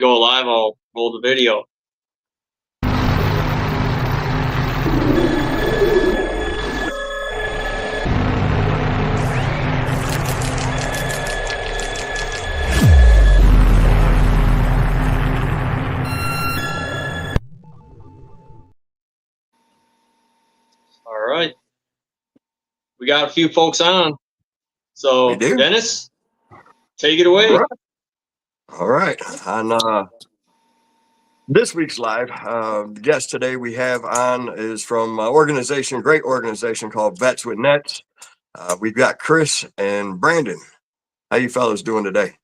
go live, I'll roll the video. All right. We got a few folks on. So, We do. Dennis, take it away. All right. On this week's live, the guest today we have on is from an great organization called Vets with Nets. We've got Chris and Brandon. How you fellas doing today?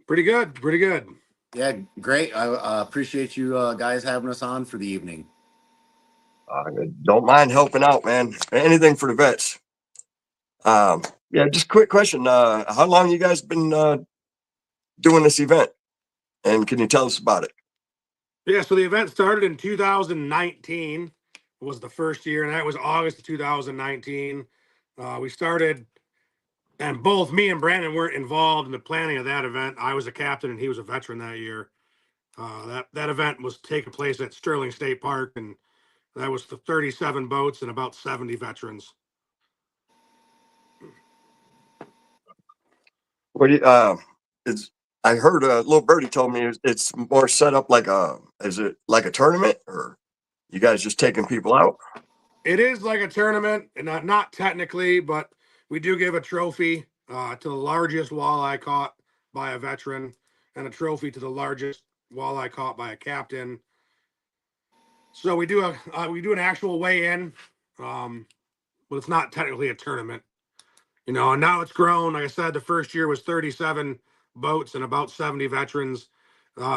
Pretty good. Pretty good. Yeah, great. I appreciate you guys having us on for the evening. Don't mind helping out, man. Anything for the vets. Yeah, just a quick question. How long you guys been doing this event? And can you tell us about it? Yeah, so the event started in 2019 was the first year, and that was August of 2019. We started, and both me and Brandon weren't involved in the planning of that event. I was a captain, and he was a veteran that year. That event was taking place at Sterling State Park, and that was the 37 boats and about 70 veterans. What do you, I heard little birdie told me it's more set up like is it like a tournament, or you guys just taking people out? It is like a tournament, and not technically, but we do give a trophy to the largest walleye caught by a veteran, and a trophy to the largest walleye caught by a captain. So we do an actual weigh-in, but it's not technically a tournament, And now it's grown. Like I said, the first year was 37 boats and about 70 veterans.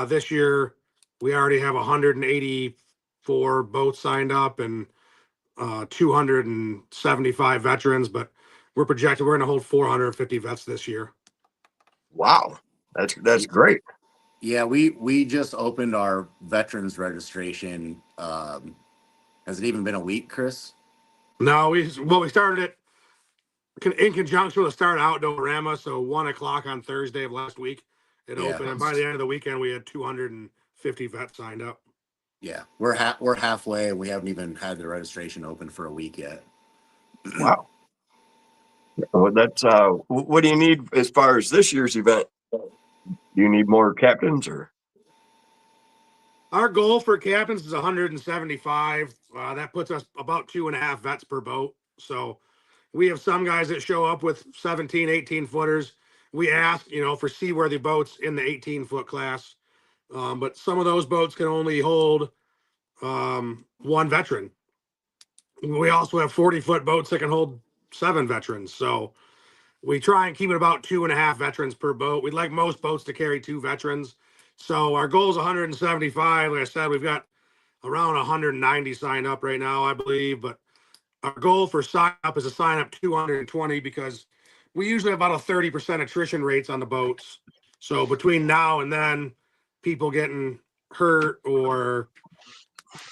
This year we already have 184 boats signed up and 275 veterans, but we're projected we're going to hold 450 vets this year. Wow, that's great. Yeah, we just opened our veterans registration. Has it even been a week, Chris? No, we started it in conjunction with the start of Outdoorama. So 1:00 on Thursday of last week, it opened, and by the end of the weekend, we had 250 vets signed up. Yeah, we're halfway. We haven't even had the registration open for a week yet. Wow. Well, that's what do you need as far as this year's event? Do you need more captains, or? Our goal for captains is 175. That puts us about 2.5 vets per boat. So we have some guys that show up with 17, 18 footers. We ask, for seaworthy boats in the 18-foot class. But some of those boats can only hold one veteran. We also have 40-foot boats that can hold 7 veterans. So we try and keep it about 2.5 veterans per boat. We'd like most boats to carry 2 veterans. So our goal is 175. Like I said, we've got around 190 signed up right now, I believe. But our goal for sign up is to sign up 220 because we usually have about a 30% attrition rates on the boats. So between now and then, people getting hurt or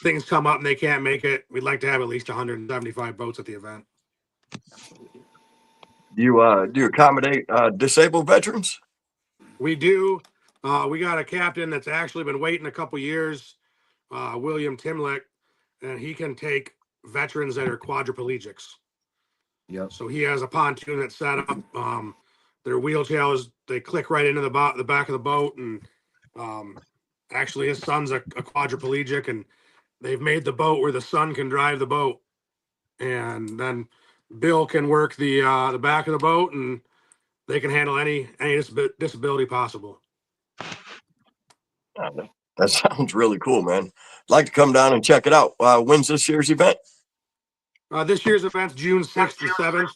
things come up and they can't make it, we'd like to have at least 175 boats at the event. Do you accommodate disabled veterans? We do. We got a captain that's actually been waiting a couple years, William Timlick, and he can take veterans that are quadriplegics. Yep. So he has a pontoon that's set up. Their wheelchairs, they click right into the back of the boat, and actually his son's a quadriplegic, and they've made the boat where the son can drive the boat, and then Bill can work the back of the boat, and they can handle any disability possible. That sounds really cool, man. I'd like to come down and check it out. When's this year's event? This year's event's June 6th to 7th.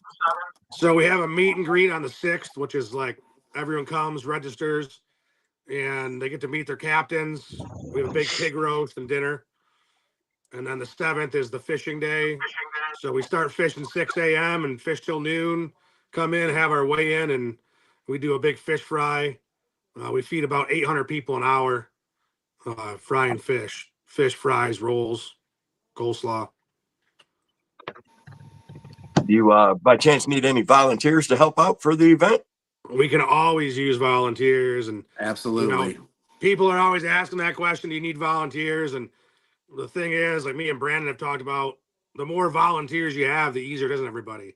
So we have a meet and greet on the 6th, which is like everyone comes, registers, and they get to meet their captains. We have a big pig roast and dinner. And then the 7th is the fishing day. So we start fishing 6 a.m. and fish till noon, come in, have our weigh in, and we do a big fish fry. We feed about 800 people an hour, frying fish fries, rolls, coleslaw. Do you, by chance, need any volunteers to help out for the event? We can always use volunteers, and absolutely. people are always asking that question. Do you need volunteers? And the thing is, like me and Brandon have talked about, the more volunteers you have, the easier it is on everybody.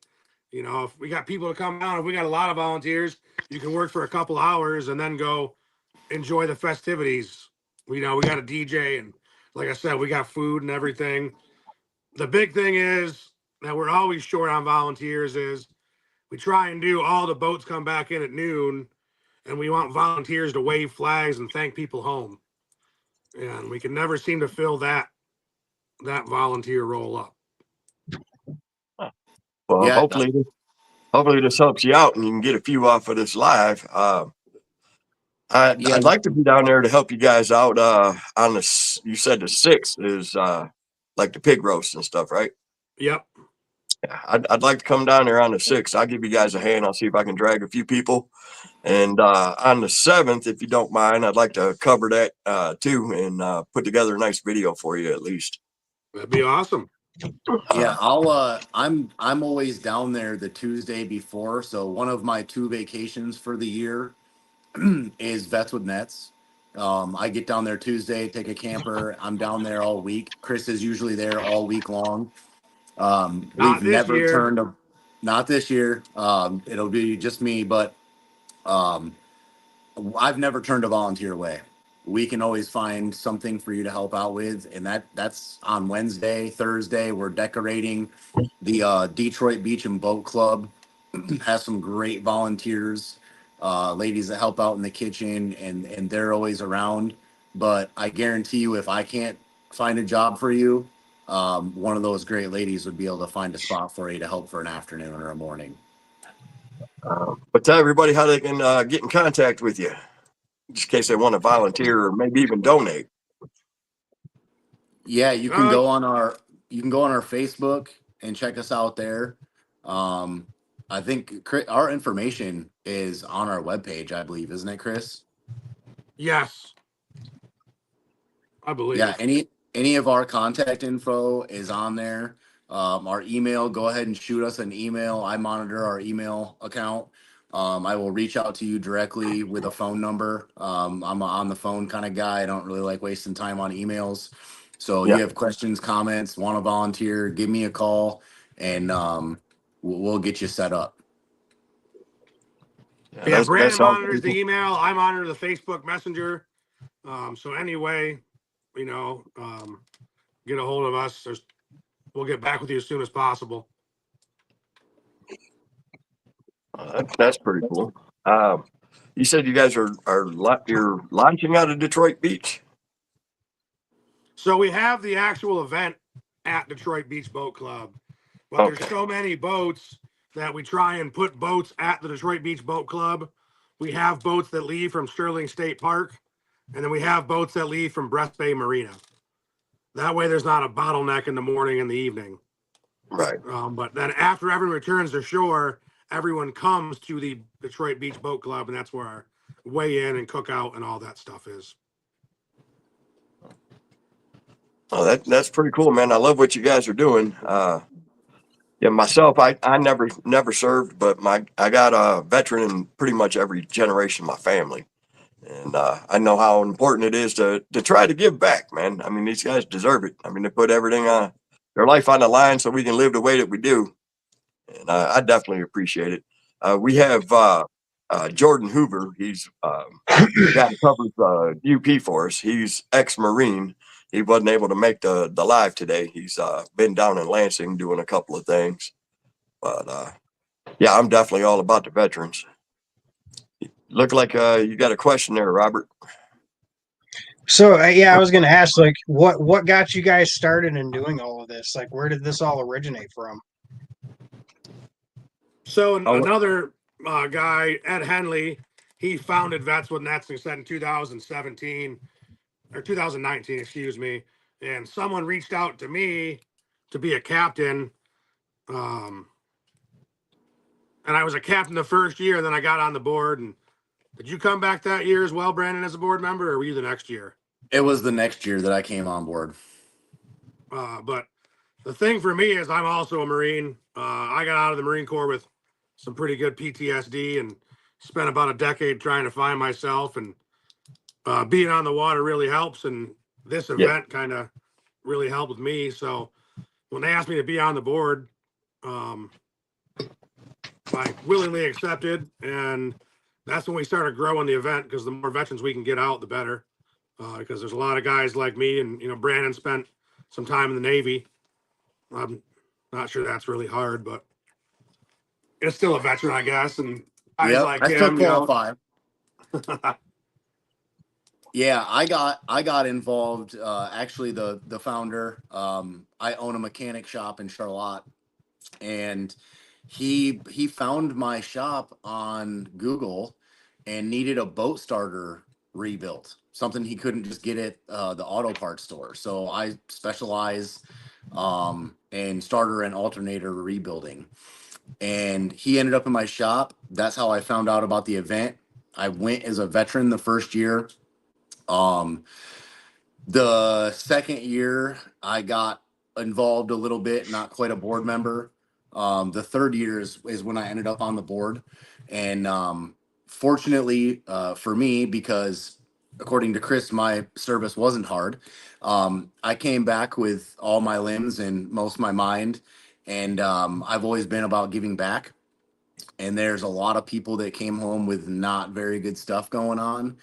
You know, if we got people to come out, if we got a lot of volunteers, you can work for a couple hours and then go enjoy the festivities. You know, we got a DJ, and like I said, we got food and everything. The big thing is that we're always short on volunteers is we try and do all the boats come back in at noon, and we want volunteers to wave flags and thank people home. And we can never seem to fill that volunteer role up. Well, Yeah. hopefully this helps you out and you can get a few off of this live. Yeah. I'd like to be down there to help you guys out. On you said the 6th is like the pig roast and stuff, right? Yep. Yeah, I'd like to come down there on the 6th. I'll give you guys a hand. I'll see if I can drag a few people. And on the 7th, if you don't mind, I'd like to cover that too and put together a nice video for you at least. That'd be awesome. Yeah, I'm always down there the Tuesday before. So one of my 2 vacations for the year is Vets with Nets. I get down there Tuesday, take a camper. I'm down there all week. Chris is usually there all week long. We've this never year. turned a, not this year. It'll be just me, but I've never turned a volunteer away. We can always find something for you to help out with, and that's on Wednesday, Thursday. We're decorating the Detroit Beach and Boat Club. Has some great volunteers, ladies that help out in the kitchen, and they're always around. But I guarantee you, if I can't find a job for you, one of those great ladies would be able to find a spot for you to help for an afternoon or a morning. But tell everybody how they can get in contact with you, just in case they want to volunteer or maybe even donate. Yeah, you can go on our Facebook and check us out there. I think our information is on our webpage, I believe, isn't it, Chris? Yes, I believe. Yeah, any of our contact info is on there. Our email, go ahead and shoot us an email. I monitor our email account. I will reach out to you directly with a phone number. I'm a on the phone kind of guy. I don't really like wasting time on emails. So Yeah. you have questions, comments, want to volunteer, give me a call, and we'll get you set up. Yeah, Brandon monitors helpful. the email. I monitor the Facebook Messenger. So anyway, you know, get a hold of us. We'll get back with you as soon as possible. That's pretty cool. You said you guys you're launching out of Detroit Beach. So we have the actual event at Detroit Beach Boat Club, but there's so many boats that we try and put boats at the Detroit Beach Boat Club. We have boats that leave from Sterling State Park, and then we have boats that leave from Breast Bay Marina. That way there's not a bottleneck in the morning and the evening. Right. But then after everyone returns to shore, everyone comes to the Detroit Beach Boat Club, and that's where our weigh in and cookout and all that stuff is. Oh, that's pretty cool, man. I love what you guys are doing. Yeah, myself, I never served, but I got a veteran in pretty much every generation of my family. And I know how important it is to try to give back, man. I mean, these guys deserve it. I mean, they put everything on their life on the line so we can live the way that we do. And I definitely appreciate it. We have Jordan Hoover. He's the guy that covers UP for us. He's ex-Marine. He wasn't able to make the live today. He's been down in Lansing doing a couple of things. But yeah, I'm definitely all about the veterans. Look like you got a question there, Robert. So yeah, I was going to ask, like, what got you guys started in doing all of this? Like, where did this all originate from? So another guy, Ed Henley, he founded Vets with Nets in 2017 or 2019, excuse me. And someone reached out to me to be a captain. And I was a captain the first year, and then I got on the board. And did you come back that year as well, Brandon, as a board member, or were you the next year? It was the next year that I came on board. But the thing for me is I'm also a Marine. I got out of the Marine Corps with some pretty good PTSD and spent about a decade trying to find myself. And being on the water really helps, and this Yeah. event kind of really helped with me. So when they asked me to be on the board, I willingly accepted, and that's when we started growing the event, because the more veterans we can get out, the better. Because there's a lot of guys like me, and Brandon spent some time in the Navy. I'm not sure that's really hard, but it's still a veteran, I guess. And guys Yep, like I still him, qualify. Yeah, I got involved. Actually, the founder. I own a mechanic shop in Charlotte, and he found my shop on Google and needed a boat starter rebuilt. Something he couldn't just get at the auto parts store. So I specialize in starter and alternator rebuilding. And he ended up in my shop. That's how I found out about the event. I went as a veteran the first year. The second year, I got involved a little bit, not quite a board member. The third year is when I ended up on the board. And fortunately for me, because according to Chris, my service wasn't hard, I came back with all my limbs and most of my mind. And I've always been about giving back. And there's a lot of people that came home with not very good stuff going on.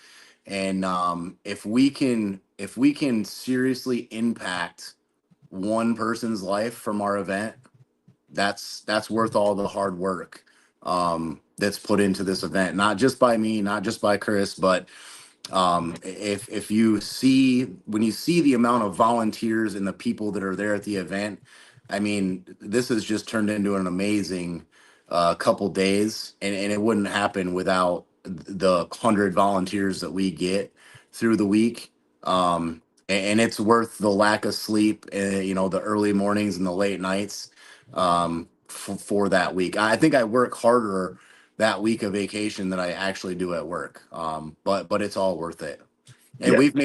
And if we can seriously impact one person's life from our event, that's worth all the hard work that's put into this event. Not just by me, not just by Chris, but if you see, when you see the amount of volunteers and the people that are there at the event, I mean, this has just turned into an amazing couple days, and it wouldn't happen without the 100 volunteers that we get through the week. And it's worth the lack of sleep, the early mornings and the late nights for that week. I think I work harder that week of vacation than I actually do at work. But it's all worth it. And Yeah. I've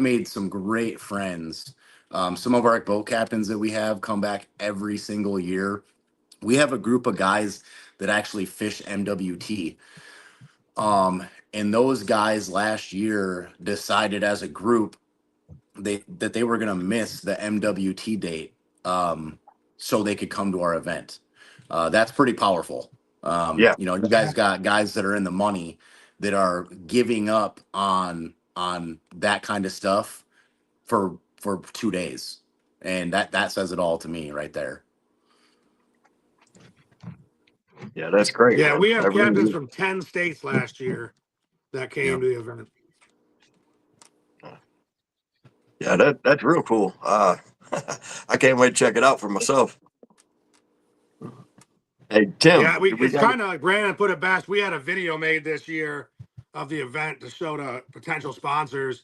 made some great friends. Some of our boat captains that we have come back every single year. We have a group of guys that actually fish MWT. And those guys last year decided as a group that they were going to miss the MWT date so they could come to our event. That's pretty powerful. Yeah. You guys got guys that are in the money that are giving up on that kind of stuff for 2 days, and that says it all to me right there. Yeah, that's great. Yeah, man. we have I really captains do. from 10 states last year that came Yep. to the event. Yeah, that's real cool. I can't wait to check it out for myself. Hey, Tim, Yeah, we it's got kind of like Brandon put it best. We had a video made this year of the event to show to potential sponsors,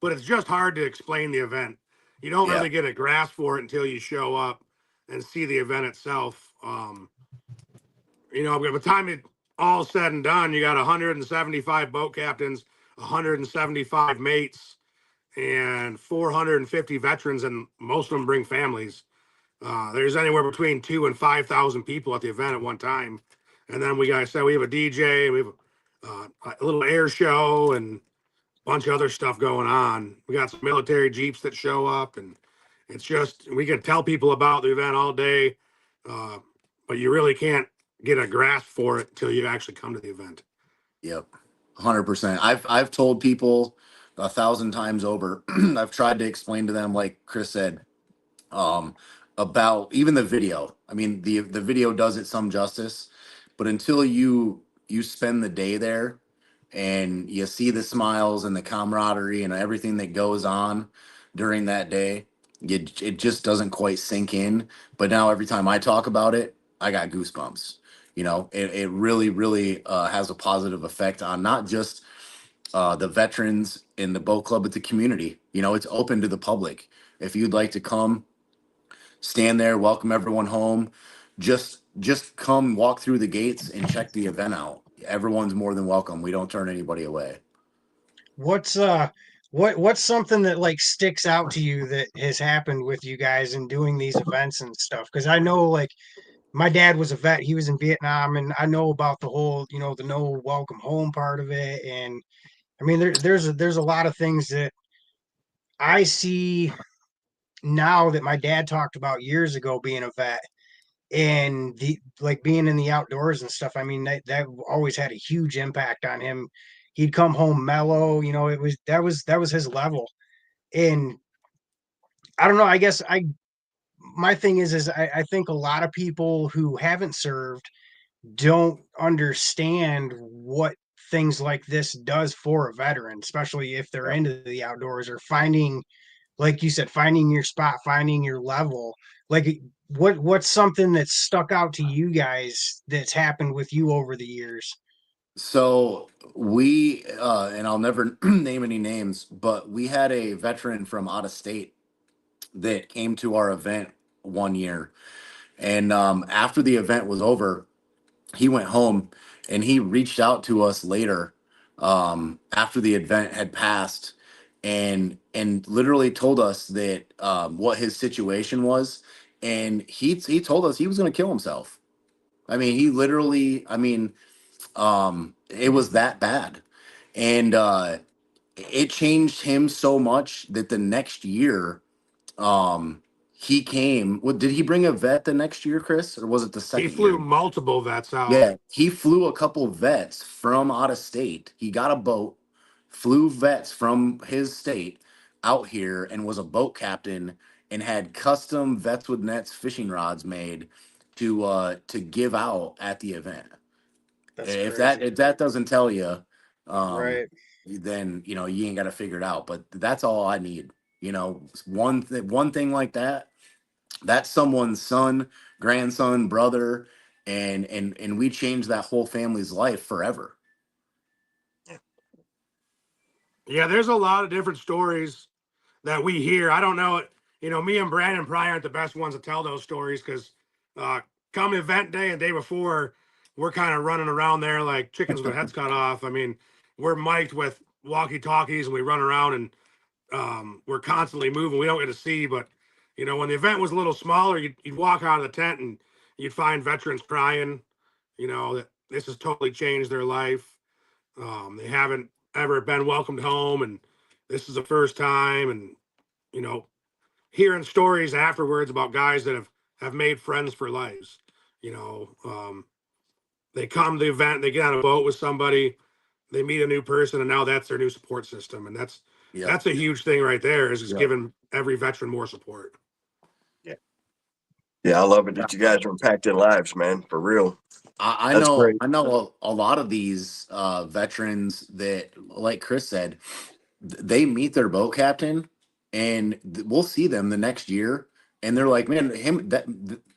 but it's just hard to explain the event. You don't Yeah. really get a grasp for it until you show up and see the event itself. By the time it all said and done, you got 175 boat captains, 175 mates, and 450 veterans, and most of them bring families. There's anywhere between 2,000 and 5,000 people at the event at one time. And then we have a DJ, we have a little air show and a bunch of other stuff going on. We got some military Jeeps that show up, and it's just, we can tell people about the event all day, but you really can't get a grasp for it until you actually come to the event. Yep, 100%. I've told people 1,000 times over. I've tried to explain to them, like Chris said, about even the video. I mean, the video does it some justice, but until you spend the day there and you see the smiles and the camaraderie and everything that goes on during that day, it just doesn't quite sink in. But now every time I talk about it, I got goosebumps. It really, really has a positive effect on not just the veterans in the boat club, but the community. It's open to the public. If you'd like to come, stand there, welcome everyone home. Just come walk through the gates and check the event out. Everyone's more than welcome. We don't turn anybody away. What's something that like sticks out to you that has happened with you guys in doing these events and stuff? Because I know like my dad was a vet, he was in Vietnam, and I know about the whole, the no welcome home part of it. And I mean, there's a lot of things that I see now that my dad talked about years ago being a vet, and the like being in the outdoors and stuff. I mean, that always had a huge impact on him. He'd come home mellow, you know, that was his level. And I don't know, I guess my thing is I think a lot of people who haven't served don't understand what things like this does for a veteran, especially if they're into the outdoors or finding, like you said, finding your spot, finding your level. Like what's something that's stuck out to you guys that's happened with you over the years? So we, and I'll never name any names, but we had a veteran from out of state that came to our event one year. And after the event was over, he went home and he reached out to us later, after the event had passed, and literally told us that, what his situation was. And he told us he was going to kill himself. I mean, he literally, I mean, it was that bad. And it changed him so much that the next year, um, he came. What did he bring a vet the next year, Chris, or was it the He second flew year? multiple vets out. Yeah, he flew a couple vets from out of state. He got a boat, flew vets from his state out here, and was a boat captain and had custom Vets with Nets fishing rods made to give out at the event. That's If that doesn't tell you, um, right. then you ain't got to figure it out. But that's all I need. One thing like that. That's someone's son, grandson, brother, and we changed that whole family's life forever. Yeah, there's a lot of different stories that we hear. I don't know. Me and Brandon probably aren't the best ones to tell those stories because come event day and day before, we're kind of running around there like chickens with their heads cut off. I mean, we're mic'd with walkie talkies and we run around and we're constantly moving. We don't get to see, but when the event was a little smaller, you'd walk out of the tent and you'd find veterans crying. That this has totally changed their life. They haven't ever been welcomed home, and this is the first time. And you know, hearing stories afterwards about guys that have made friends for lives. They come to the event, they get on a boat with somebody, they meet a new person, and now that's their new support system. And that's Yeah, that's a huge thing right there. Is yeah. giving every veteran more support. Yeah, I love it that you guys are impacting lives, man, for real. I That's know. great. I know a lot of these veterans that, like Chris said, they meet their boat captain, and we'll see them the next year, and they're like, "Man,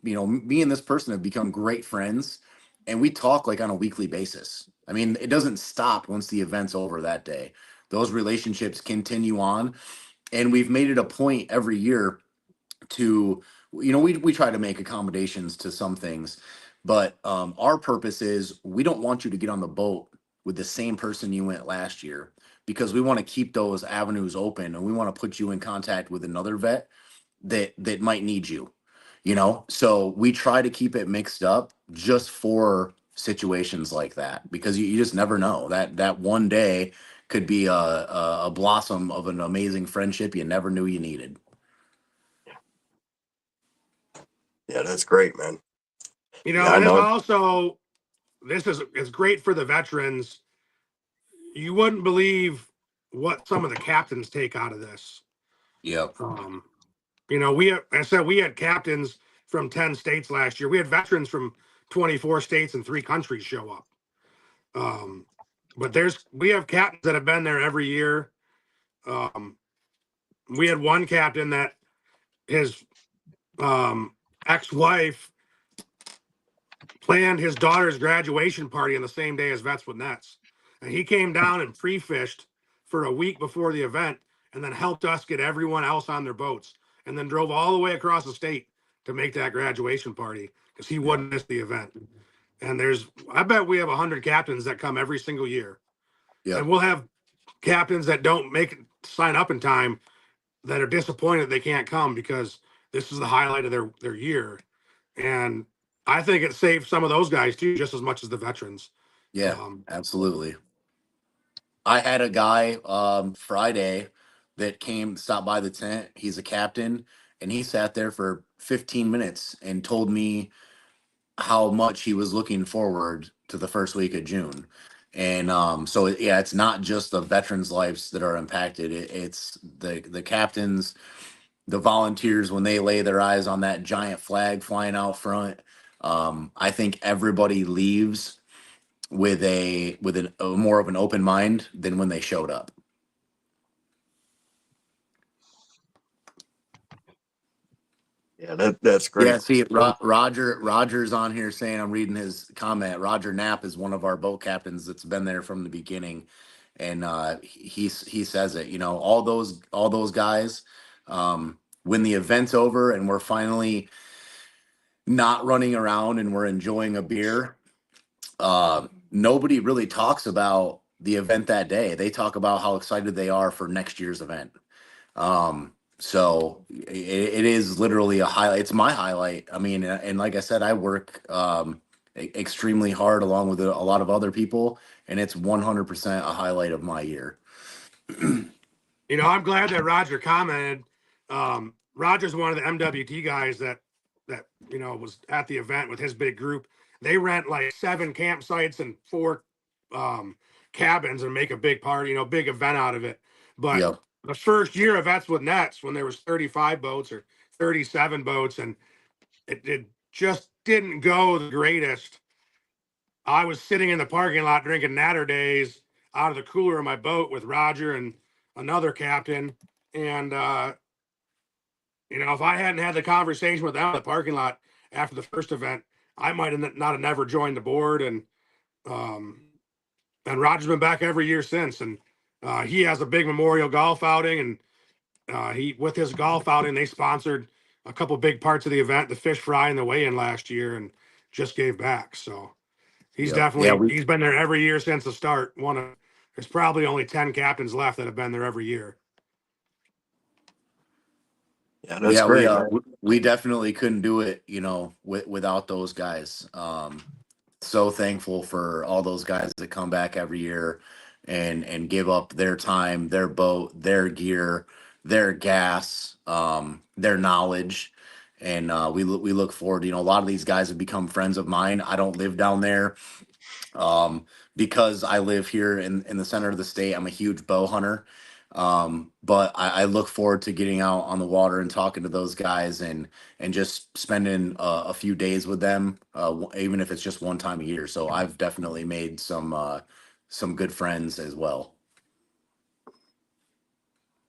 me and this person have become great friends, and we talk like on a weekly basis." I mean, it doesn't stop once the event's over that day. Those relationships continue on, and we've made it a point every year to, we try to make accommodations to some things, but our purpose is we don't want you to get on the boat with the same person you went last year, because we want to keep those avenues open, and we want to put you in contact with another vet that might need you. So we try to keep it mixed up just for situations like that, because you just never know, that one day could be a blossom of an amazing friendship you never knew you needed. Yeah, that's great, man. And Yeah, I it's know. also it's great for the veterans. You wouldn't believe what some of the captains take out of this. Yep. We had captains from 10 states last year. We had veterans from 24 states and 3 countries show up. But we have captains that have been there every year. We had one captain that his ex-wife planned his daughter's graduation party on the same day as Vets with Nets. And he came down and pre-fished for a week before the event and then helped us get everyone else on their boats and then drove all the way across the state to make that graduation party because he wouldn't miss the event. And I bet we have 100 captains that come every single year. Yeah. And we'll have captains that don't sign up in time that are disappointed they can't come because this is the highlight of their year. And I think it saved some of those guys too, just as much as the veterans. Yeah, absolutely. I had a guy Friday that stopped by the tent. He's a captain, and he sat there for 15 minutes and told me how much he was looking forward to the first week of June. And so yeah, it's not just the veterans' lives that are impacted. It's the captains, the volunteers when they lay their eyes on that giant flag flying out front. I think everybody leaves with a more of an open mind than when they showed up. Yeah, that's great. Yeah, see, Roger's on here saying, I'm reading his comment. Roger Knapp is one of our boat captains that's been there from the beginning, and he says it. You know, all those guys. When the event's over and we're finally not running around and we're enjoying a beer, nobody really talks about the event that day. They talk about how excited they are for next year's event. So it is literally a highlight. It's my highlight. I mean, and like I said, I work extremely hard along with a lot of other people, and it's 100% a highlight of my year. You know, I'm glad that Roger commented. Roger's one of the MWT guys that you know was at the event with his big group. They rent like 7 campsites and 4 cabins and make a big party, you know, big event out of it. But Yep. the first year of Vets with Nets, when there was 35 boats or 37 boats, and it just didn't go the greatest. I was sitting in the parking lot drinking Natter Days out of the cooler of my boat with Roger and another captain. And, you know, if I hadn't had the conversation with them in the parking lot after the first event, I might have not have never joined the board. Um, and Roger's been back every year since. And he has a big memorial golf outing. And he, with his golf outing, they sponsored a couple big parts of the event, the fish fry and the weigh-in last year, and just gave back. So he's Yep. definitely he's been there every year since the start. There's probably only 10 captains left that have been there every year. Yeah, that's great. We definitely couldn't do it, you know, without those guys. So thankful for all those guys that come back every year and give up their time, their boat, their gear, their gas, their knowledge. And we look forward. You know, a lot of these guys have become friends of mine. I don't live down there because I live here in the center of the state. I'm a huge bow hunter. But I look forward to getting out on the water and talking to those guys and just spending a few days with them, even if it's just one time a year. So I've definitely made some good friends as well.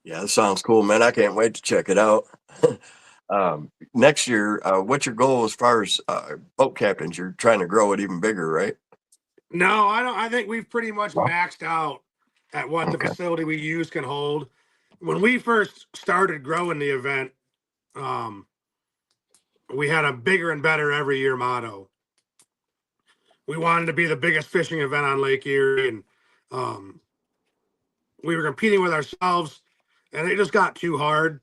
Yeah, that sounds cool, man. I can't wait to check it out. Next year, what's your goal as far as boat captains? You're trying to grow it even bigger, right? No, I don't. I think we've pretty much maxed out at what the Okay. facility we use can hold. When we first started growing the event, we had a bigger and better every year motto. We wanted to be the biggest fishing event on Lake Erie, and we were competing with ourselves, and it just got too hard.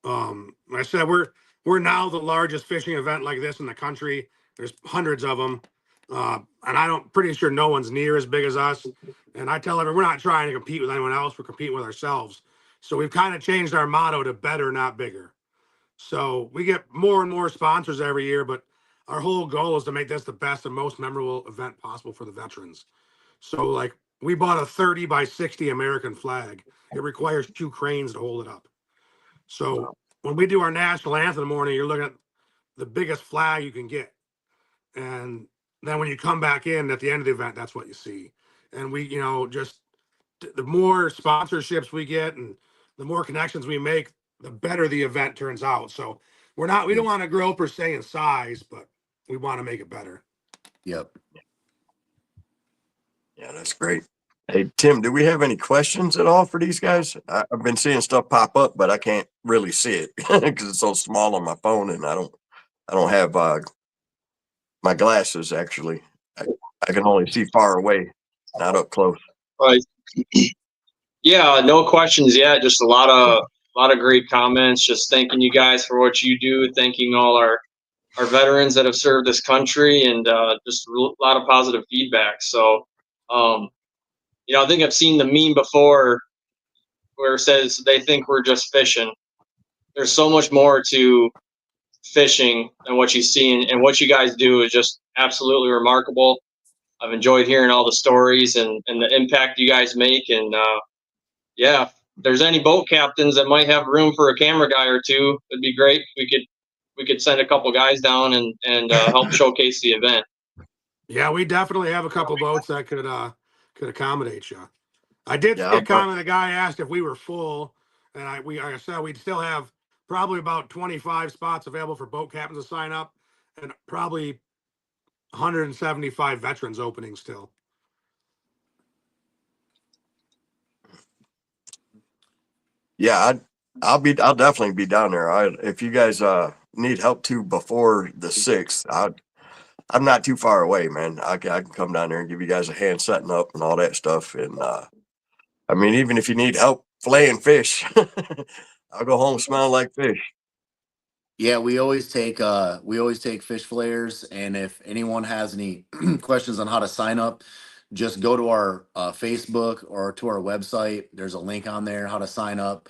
Like I said, we're now the largest fishing event like this in the country. There's hundreds of them, and pretty sure no one's near as big as us. And I tell everyone, we're not trying to compete with anyone else. We're competing with ourselves. So we've kind of changed our motto to better, not bigger. So we get more and more sponsors every year, but our whole goal is to make this the best and most memorable event possible for the veterans. So like we bought a 30 by 60 American flag. It requires 2 cranes to hold it up. So when we do our national anthem in the morning, you're looking at the biggest flag you can get. And then when you come back in at the end of the event, that's what you see. And we, you know, just the more sponsorships we get and the more connections we make, the better the event turns out. So we don't want to grow per se in size, but we want to make it better. Yep. Yeah, that's great. Hey, Tim, do we have any questions at all for these guys? I've been seeing stuff pop up, but I can't really see it because it's so small on my phone, and I don't have my glasses. Actually, I can only see far away, not up close. Right. Yeah, no questions yet. Just a lot of great comments. Just thanking you guys for what you do. Thanking all our veterans that have served this country, and just a lot of positive feedback. So, I think I've seen the meme before where it says they think we're just fishing. There's so much more to fishing than what you see, and what you guys do is just absolutely remarkable. I've enjoyed hearing all the stories and the impact you guys make. And yeah, if there's any boat captains that might have room for a camera guy or two, it'd be great. We could send a couple guys down and help showcase the event. Yeah, we definitely have a couple boats that could accommodate you. I did Yeah, see a comment. A guy asked if we were full, and like I said, we'd still have probably about 25 spots available for boat captains to sign up, and probably 175 veterans opening still. yeah, I'll definitely be down there. If you guys need help too before the 6th, I'm not too far away, man. I can come down there and give you guys a hand setting up and all that stuff. And I mean, even if you need help filleting fish, I'll go home smelling like fish. Yeah, we always take fish flayers, and if anyone has any questions on how to sign up, just go to our Facebook or to our website. There's a link on there how to sign up.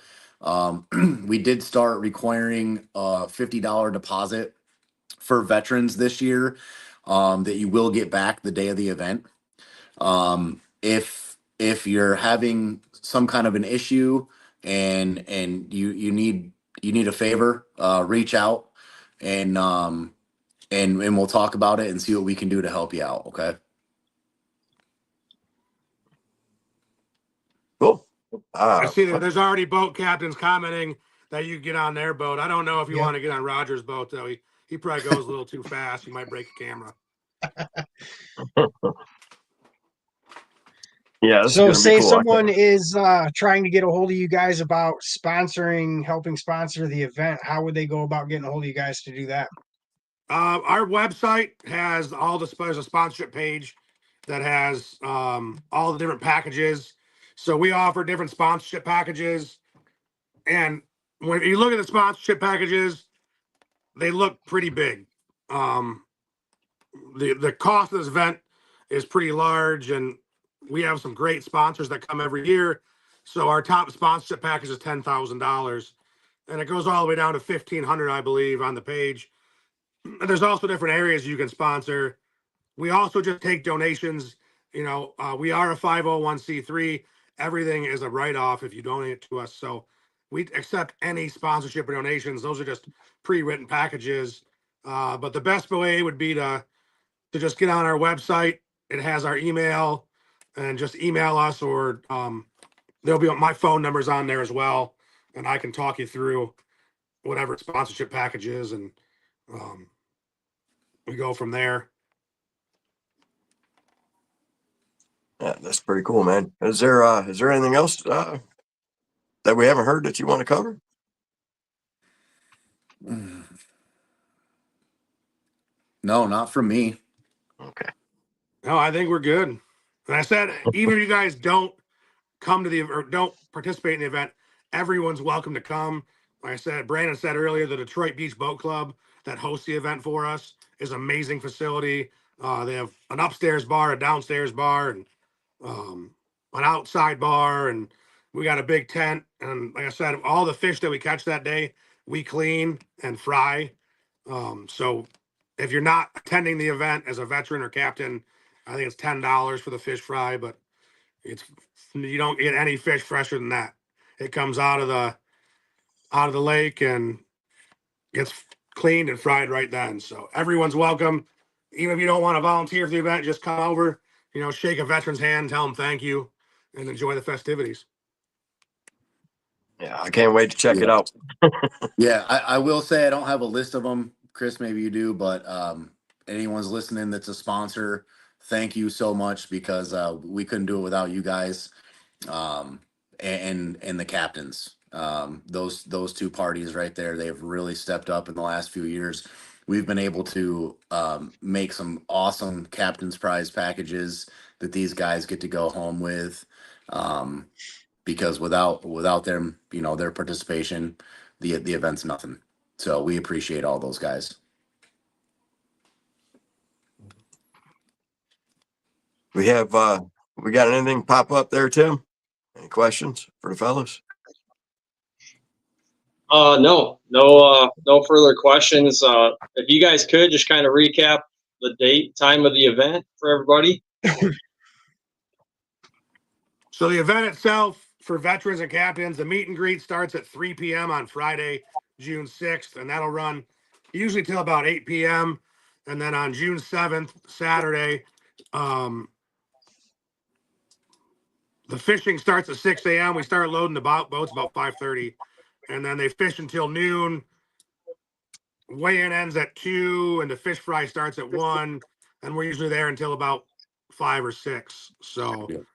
We did start requiring a $50 deposit for veterans this year, that you will get back the day of the event. If you're having some kind of an issue and you need a favor, reach out and and we'll talk about it and see what we can do to help you out. Okay. Cool. I see that there's already boat captains commenting that you get on their boat. I don't know if you Yeah. want to get on Roger's boat though. He probably goes a little too fast. You might break a camera. Yeah. This is So gonna be say cool. someone is trying to get a hold of you guys about helping sponsor the event. How would they go about getting a hold of you guys to do that? Our website has there's a sponsorship page that has all the different packages. So we offer different sponsorship packages, and when you look at the sponsorship packages, they look pretty big. The cost of this event is pretty large, and we have some great sponsors that come every year. So our top sponsorship package is $10,000, and it goes all the way down to $1,500, I believe, on the page. And there's also different areas you can sponsor. We also just take donations. We are a 501c3. Everything is a write-off if you donate to us. So we accept any sponsorship or donations. Those are just pre-written packages. But the best way would be to just get on our website. It has our email, and just email us, or there'll be my phone numbers on there as well, and I can talk you through whatever sponsorship package is, and we go from there. Yeah, that's pretty cool, man. Is there anything else that we haven't heard that you want to cover? No, not from me. Okay. No, I think we're good. And I said, even if you guys don't come to or don't participate in the event, everyone's welcome to come. Like I said, Brandon said earlier, the Detroit Beach Boat Club that hosts the event for us is an amazing facility. They have an upstairs bar, a downstairs bar, and an outside bar, and we got a big tent. And like I said, all the fish that we catch that day, we clean and fry. So if you're not attending the event as a veteran or captain, I think it's $10 for the fish fry, but you don't get any fish fresher than that. It comes out of the lake and gets cleaned and fried right then. So everyone's welcome. Even if you don't want to volunteer for the event, just come over, shake a veteran's hand, tell them thank you, and enjoy the festivities. Yeah, I can't wait to check it out. Yeah, I will say I don't have a list of them. Chris, maybe you do, but anyone's listening that's a sponsor, thank you so much, because we couldn't do it without you guys, and the captains. Those two parties right there, they've really stepped up in the last few years. We've been able to make some awesome captain's prize packages that these guys get to go home with. Because without them, their participation, the event's nothing. So we appreciate all those guys. We have We got anything pop up there, Tim? Any questions for the fellas? No further questions. If you guys could just kind of recap the date, time of the event for everybody. So the event itself for veterans and captains, the meet and greet starts at 3 p.m. on Friday, June 6th, and that'll run usually till about 8 p.m. And then on June 7th, Saturday, the fishing starts at 6 a.m. We start loading the boats about 5:30, and then they fish until noon. Weigh-in ends at 2, and the fish fry starts at 1, and we're usually there until about 5 or 6. So, if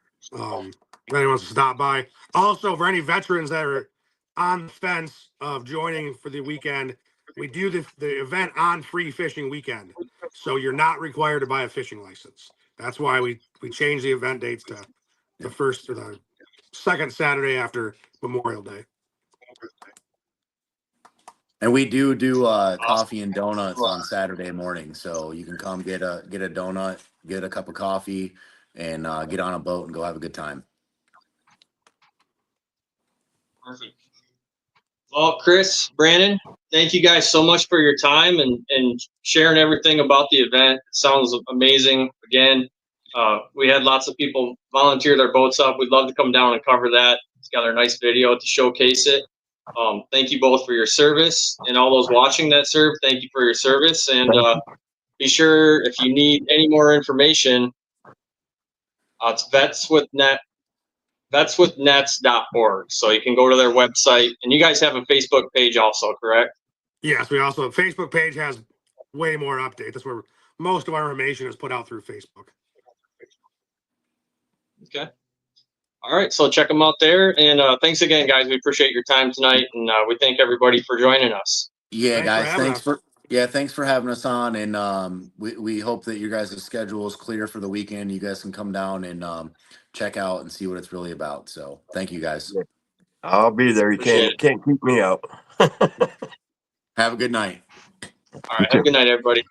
anyone wants to stop by. Also, for any veterans that are on the fence of joining for the weekend, we do the event on free fishing weekend. So you're not required to buy a fishing license. That's why we changed the event dates to the first or the second Saturday after Memorial Day. And we do coffee and donuts on Saturday morning, so you can come get a donut, get a cup of coffee, and get on a boat and go have a good time. Perfect. Well, Chris, Brandon, thank you guys so much for your time and sharing everything about the event. It sounds amazing. Again, we had lots of people volunteer their boats up. We'd love to come down and cover that. It's got a nice video to showcase it. Thank you both for your service, and all those watching that serve, thank you for your service. And be sure, if you need any more information, it's vetswithnets.org. So you can go to their website, and you guys have a Facebook page also, correct? Yes, we also Facebook page has way more updates. That's where most of our information is put out through Facebook. Okay. All right, so check them out there, and thanks again, guys. We appreciate your time tonight, and we thank everybody for joining us. Yeah, Thanks guys, for thanks for having us on, and we hope that your guys' schedule is clear for the weekend. You guys can come down and check out and see what it's really about. So thank you guys. I'll be there. You Appreciate can't keep me out. Have a good night. All right, have a good night, everybody.